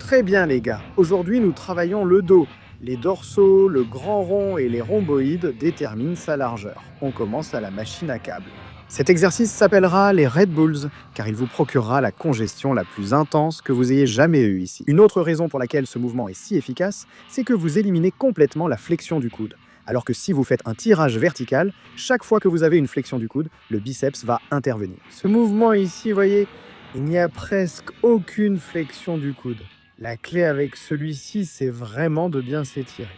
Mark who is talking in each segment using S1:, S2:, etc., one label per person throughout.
S1: Très bien les gars, aujourd'hui nous travaillons le dos. Les dorsaux, le grand rond et les rhomboïdes déterminent sa largeur. On commence à la machine à câble. Cet exercice s'appellera les Red Bulls, car il vous procurera la congestion la plus intense que vous ayez jamais eue ici. Une autre raison pour laquelle ce mouvement est si efficace, c'est que vous éliminez complètement la flexion du coude. Alors que si vous faites un tirage vertical, chaque fois que vous avez une flexion du coude, le biceps va intervenir. Ce mouvement ici, voyez, il n'y a presque aucune flexion du coude. La clé avec celui-ci, c'est vraiment de bien s'étirer.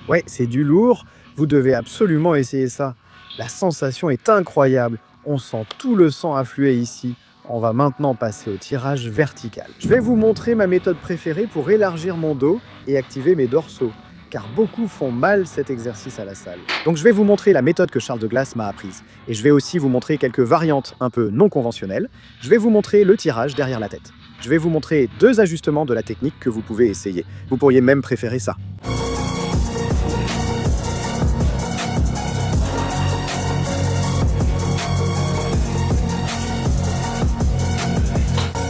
S1: Ouais, c'est du lourd, vous devez absolument essayer ça. La sensation est incroyable, on sent tout le sang affluer ici. On va maintenant passer au tirage vertical. Je vais vous montrer ma méthode préférée pour élargir mon dos et activer mes dorsaux, car beaucoup font mal cet exercice à la salle. Donc je vais vous montrer la méthode que Charles de Glass m'a apprise. Et je vais aussi vous montrer quelques variantes un peu non conventionnelles. Je vais vous montrer le tirage derrière la tête. Je vais vous montrer 2 ajustements de la technique que vous pouvez essayer. Vous pourriez même préférer ça.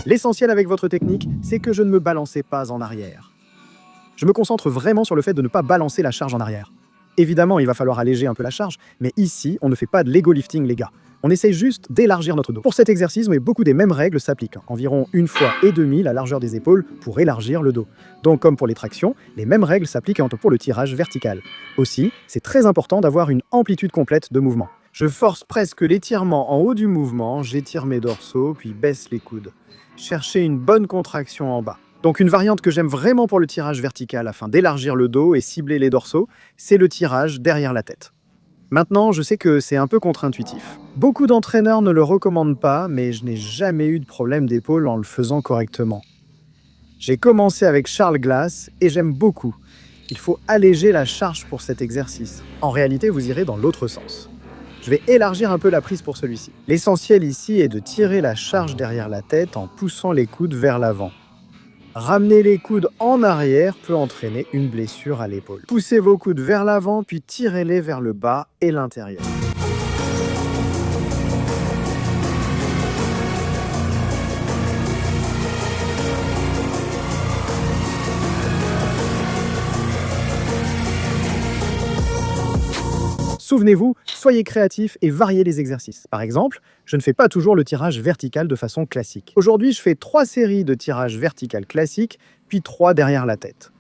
S1: L'essentiel avec votre technique, c'est que je ne me balançais pas en arrière. Je me concentre vraiment sur le fait de ne pas balancer la charge en arrière. Évidemment, il va falloir alléger un peu la charge, mais ici, on ne fait pas de l'ego lifting, les gars. On essaye juste d'élargir notre dos. Pour cet exercice, beaucoup des mêmes règles s'appliquent. Environ 1,5 fois la largeur des épaules pour élargir le dos. Donc, comme pour les tractions, les mêmes règles s'appliquent pour le tirage vertical. Aussi, c'est très important d'avoir une amplitude complète de mouvement. Je force presque l'étirement en haut du mouvement, j'étire mes dorsaux, puis baisse les coudes. Cherchez une bonne contraction en bas. Donc une variante que j'aime vraiment pour le tirage vertical afin d'élargir le dos et cibler les dorsaux, c'est le tirage derrière la tête. Maintenant, je sais que c'est un peu contre-intuitif. Beaucoup d'entraîneurs ne le recommandent pas, mais je n'ai jamais eu de problème d'épaule en le faisant correctement. J'ai commencé avec Charles Glass et j'aime beaucoup. Il faut alléger la charge pour cet exercice. En réalité, vous irez dans l'autre sens. Je vais élargir un peu la prise pour celui-ci. L'essentiel ici est de tirer la charge derrière la tête en poussant les coudes vers l'avant. Ramener les coudes en arrière peut entraîner une blessure à l'épaule. Poussez vos coudes vers l'avant, puis tirez-les vers le bas et l'intérieur. Souvenez-vous, soyez créatifs et variez les exercices. Par exemple, je ne fais pas toujours le tirage vertical de façon classique. Aujourd'hui, je fais 3 séries de tirage vertical classique, puis 3 derrière la tête.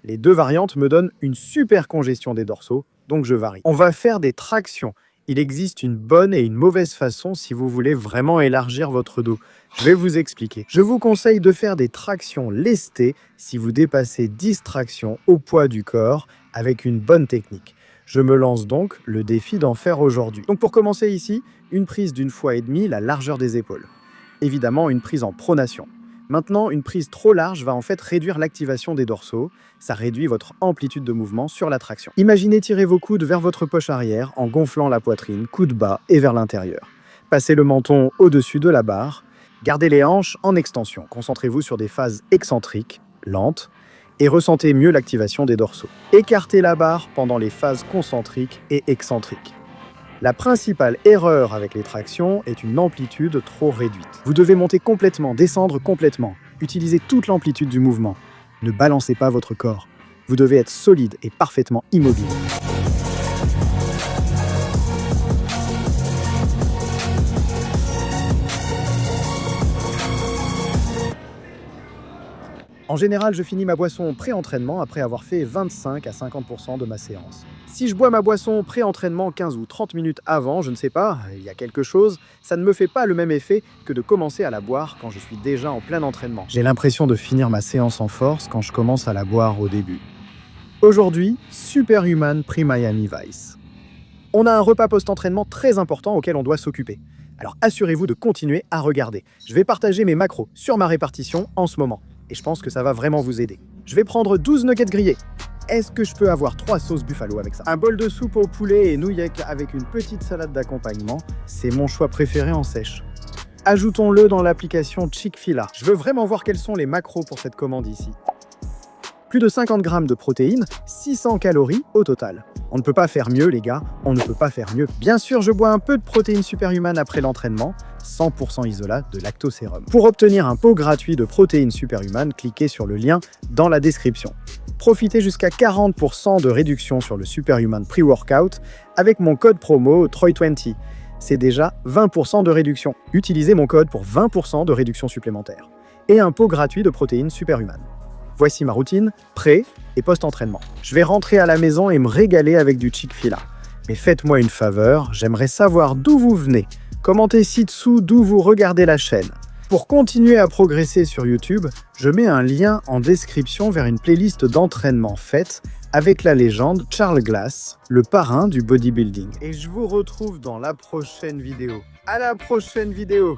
S1: Les 2 variantes me donnent une super congestion des dorsaux, donc je varie. On va faire des tractions. Il existe une bonne et une mauvaise façon si vous voulez vraiment élargir votre dos. Je vais vous expliquer. Je vous conseille de faire des tractions lestées si vous dépassez 10 tractions au poids du corps avec une bonne technique. Je me lance donc le défi d'en faire aujourd'hui. Donc pour commencer ici, une prise d'1,5 fois la largeur des épaules. Évidemment, une prise en pronation. Maintenant, une prise trop large va en fait réduire l'activation des dorsaux. Ça réduit votre amplitude de mouvement sur la traction. Imaginez tirer vos coudes vers votre poche arrière en gonflant la poitrine, coude bas et vers l'intérieur. Passez le menton au-dessus de la barre. Gardez les hanches en extension. Concentrez-vous sur des phases excentriques, lentes, et ressentez mieux l'activation des dorsaux. Écartez la barre pendant les phases concentriques et excentriques. La principale erreur avec les tractions est une amplitude trop réduite. Vous devez monter complètement, descendre complètement. Utilisez toute l'amplitude du mouvement. Ne balancez pas votre corps. Vous devez être solide et parfaitement immobile. En général, je finis ma boisson pré-entraînement après avoir fait 25 à 50% de ma séance. Si je bois ma boisson pré-entraînement 15 ou 30 minutes avant, je ne sais pas, il y a quelque chose, ça ne me fait pas le même effet que de commencer à la boire quand je suis déjà en plein entraînement. J'ai l'impression de finir ma séance en force quand je commence à la boire au début. Aujourd'hui, Superhuman Pre-Miami Vice. On a un repas post-entraînement très important auquel on doit s'occuper. Alors assurez-vous de continuer à regarder. Je vais partager mes macros sur ma répartition en ce moment. Et je pense que ça va vraiment vous aider. Je vais prendre 12 nuggets grillés. Est-ce que je peux avoir 3 sauces buffalo avec ça? Un bol de soupe au poulet et nouilles avec une petite salade d'accompagnement, c'est mon choix préféré en sèche. Ajoutons-le dans l'application Chick-fil-A. Je veux vraiment voir quels sont les macros pour cette commande ici. Plus de 50 grammes de protéines, 600 calories au total. On ne peut pas faire mieux, les gars, on ne peut pas faire mieux. Bien sûr, je bois un peu de protéines superhumanes après l'entraînement, 100% isolat de lactosérum. Pour obtenir un pot gratuit de protéines superhumanes, cliquez sur le lien dans la description. Profitez jusqu'à 40% de réduction sur le Superhuman Pre-Workout avec mon code promo TROY20. C'est déjà 20% de réduction. Utilisez mon code pour 20% de réduction supplémentaire. Et un pot gratuit de protéines superhumanes. Voici ma routine, pré- et post-entraînement. Je vais rentrer à la maison et me régaler avec du Chick-fil-A. Mais faites-moi une faveur, j'aimerais savoir d'où vous venez. Commentez ci-dessous d'où vous regardez la chaîne. Pour continuer à progresser sur YouTube, je mets un lien en description vers une playlist d'entraînement faite avec la légende Charles Glass, le parrain du bodybuilding. Et je vous retrouve dans la prochaine vidéo. À la prochaine vidéo!